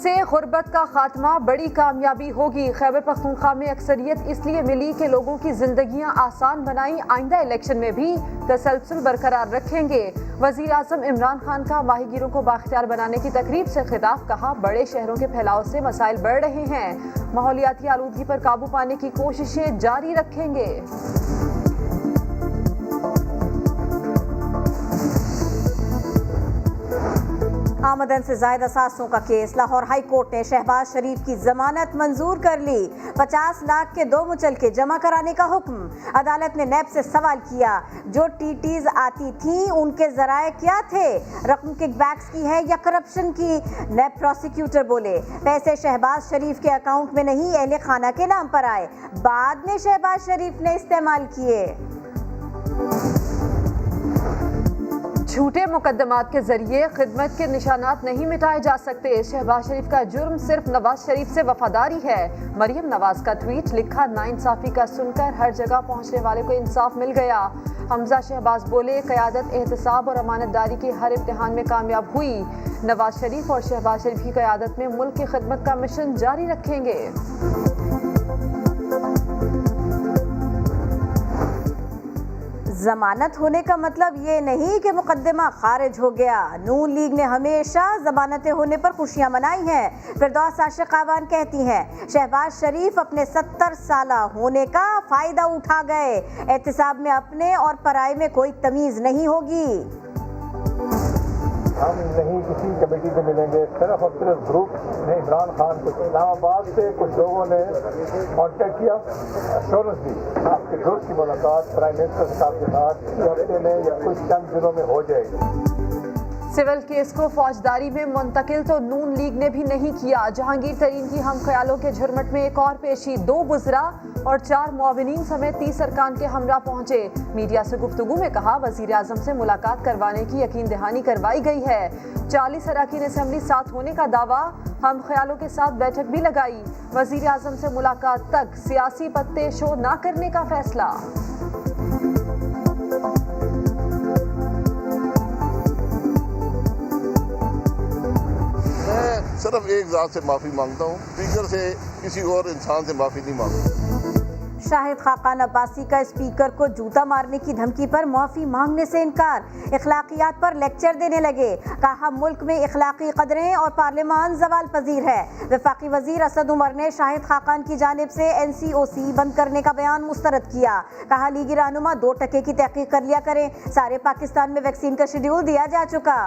سے غربت کا خاتمہ بڑی کامیابی ہوگی۔ خیبر پختونخوا میں اکثریت اس لیے ملی کہ لوگوں کی زندگیاں آسان بنائیں، آئندہ الیکشن میں بھی تسلسل برقرار رکھیں گے۔ وزیر اعظم عمران خان کا ماہی گیروں کو بااختیار بنانے کی تقریب سے خطاب، کہا بڑے شہروں کے پھیلاؤ سے مسائل بڑھ رہے ہیں، ماحولیاتی آلودگی پر قابو پانے کی کوششیں جاری رکھیں گے۔ آمدن سے زائد اثاثوں کا کیس، لاہور ہائی کورٹ نے شہباز شریف کی ضمانت منظور کر لی، 50 لاکھ کے 2 مچلکے جمع کرانے کا حکم۔ عدالت نے نیب سے سوال کیا، جو ٹیز آتی تھیں ان کے ذرائع کیا تھے؟ رقم کک بیکس کی ہے یا کرپشن کی؟ نیب پروسیکیوٹر بولے پیسے شہباز شریف کے اکاؤنٹ میں نہیں، اہل خانہ کے نام پر آئے، بعد میں شہباز شریف نے استعمال کیے۔ جھوٹے مقدمات کے ذریعے خدمت کے نشانات نہیں مٹائے جا سکتے، شہباز شریف کا جرم صرف نواز شریف سے وفاداری ہے۔ مریم نواز کا ٹویٹ، لکھا ناانصافی کا سن کر ہر جگہ پہنچنے والے کو انصاف مل گیا۔ حمزہ شہباز بولے قیادت احتساب اور امانت داری کے ہر امتحان میں کامیاب ہوئی، نواز شریف اور شہباز شریف کی قیادت میں ملک کی خدمت کا مشن جاری رکھیں گے۔ ضمانت ہونے کا مطلب یہ نہیں کہ مقدمہ خارج ہو گیا۔ نون لیگ نے ہمیشہ ضمانتیں ہونے پر خوشیاں منائی ہیں۔ فردوس عاشق آوان کہتی ہیں شہباز شریف اپنے 70 سالہ ہونے کا فائدہ اٹھا گئے، احتساب میں اپنے اور پرائے میں کوئی تمیز نہیں ہوگی۔ ہم نہیں کسی کمیٹی سے ملیں گے، صرف اور صرف گروپ نے عمران خان کو اسلام آباد سے کچھ لوگوں نے کانٹیکٹ کیا، ایشورنس دی آپ کے دوست کی ملاقات پرائم منسٹر صاحب کے ساتھ اسی ہفتے میں یا کچھ چند دنوں میں ہو جائے گی۔ سول کیس کو فوجداری میں منتقل تو نون لیگ نے بھی نہیں کیا۔ جہانگیر ترین کی ہم خیالوں کے جھرمٹ میں ایک اور پیشی، 2 وزراء اور 4 معاونین سمیت 30 ارکان کے ہمراہ پہنچے۔ میڈیا سے گفتگو میں کہا وزیر اعظم سے ملاقات کروانے کی یقین دہانی کروائی گئی ہے۔ 40 اراکین اسمبلی ساتھ ہونے کا دعویٰ، ہم خیالوں کے ساتھ بیٹھک بھی لگائی۔ وزیر اعظم سے ملاقات تک سیاسی پتے شو نہ کرنے کا فیصلہ۔ صرف ایک ذات سے معافی مانگتا ہوں، اسپیکر سے کسی اور انسان سے معافی نہیں مانگتا۔ شاہد خاقان عباسی کا اسپیکر کو جوتا مارنے کی دھمکی پر معافی مانگنے سے انکار، اخلاقیات پر لیکچر دینے لگے، کہا ملک میں اخلاقی قدریں اور پارلیمان زوال پذیر ہے۔ وفاقی وزیر اسد عمر نے شاہد خاقان کی جانب سے NCOC بند کرنے کا بیان مسترد کیا، کہا لیگی رہنما 2% کی تحقیق کر لیا کریں، سارے پاکستان میں ویکسین کا شیڈول دیا جا چکا۔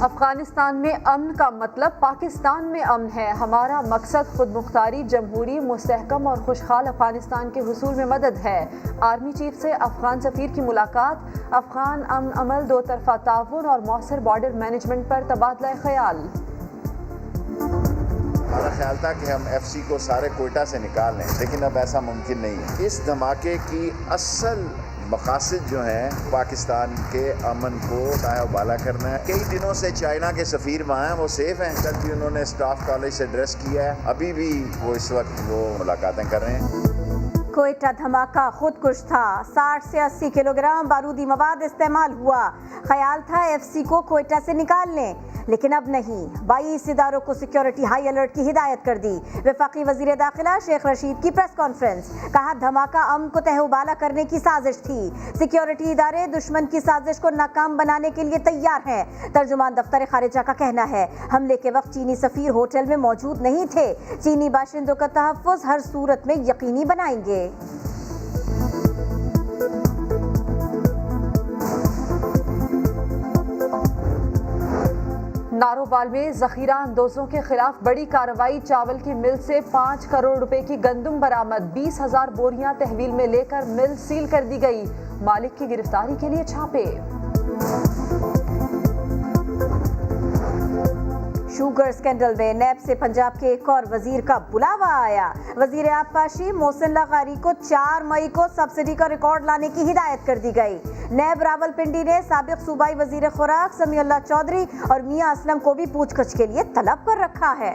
افغانستان میں امن کا مطلب پاکستان میں امن ہے، ہمارا مقصد خود مختاری، جمہوری، مستحکم اور خوشحال افغانستان کے حصول میں مدد ہے۔ آرمی چیف سے افغان سفیر کی ملاقات، افغان امن عمل، 2 طرفہ تعاون اور مؤثر بارڈر مینجمنٹ پر تبادلہ خیال۔ ہمارا خیال تھا کہ ہم FC کو سارے کوئٹہ سے نکال لیں، لیکن اب ایسا ممکن نہیں ہے۔ اس دھماکے کی اصل مقاصد جو ہیں پاکستان کے امن کو ٹایہ بالا کرنا ہے۔ کئی دنوں سے چائنا کے سفیر وہاں ہیں، وہ سیف ہیں، کل بھی انہوں نے اسٹاف کالج سے ایڈریس کیا ہے، ابھی بھی وہ اس وقت وہ ملاقاتیں کر رہے ہیں۔ کوئٹہ دھماکہ خود کش تھا، 60 سے 80 کلوگرام بارودی مواد استعمال ہوا، خیال تھا FC کو کوئٹہ سے نکال لیں، لیکن اب نہیں، 22 اداروں کو سیکیورٹی ہائی الرٹ کی ہدایت کر دی۔ وفاقی وزیر داخلہ شیخ رشید کی پریس کانفرنس، کہا دھماکہ امن کو تہہ و بالا کرنے کی سازش تھی، سیکیورٹی ادارے دشمن کی سازش کو ناکام بنانے کے لیے تیار ہیں۔ ترجمان دفتر خارجہ کا کہنا ہے حملے کے وقت چینی سفیر ہوٹل میں موجود نہیں تھے، چینی باشندوں کا تحفظ ہر صورت میں یقینی بنائیں گے۔ ناروبال میں ذخیرہ اندوزوں کے خلاف بڑی کارروائی، چاول کی مل سے 5 کروڑ روپے کی گندم برآمد، 20,000 بوریاں تحویل میں لے کر مل سیل کر دی گئی، مالک کی گرفتاری کے لیے چھاپے۔ شوگر سکینڈل میں نیب سے پنجاب کے ایک اور وزیر کا بلاوا آیا، وزیر آبپاشی محسن لغاری کو 4 مئی کو سبسڈی کا ریکارڈ لانے کی ہدایت کر دی گئی۔ نیب راولپنڈی نے سابق صوبائی وزیر خوراک سمیع اللہ چودھری اور میاں اسلم کو بھی پوچھ گچھ کے لیے طلب پر رکھا ہے۔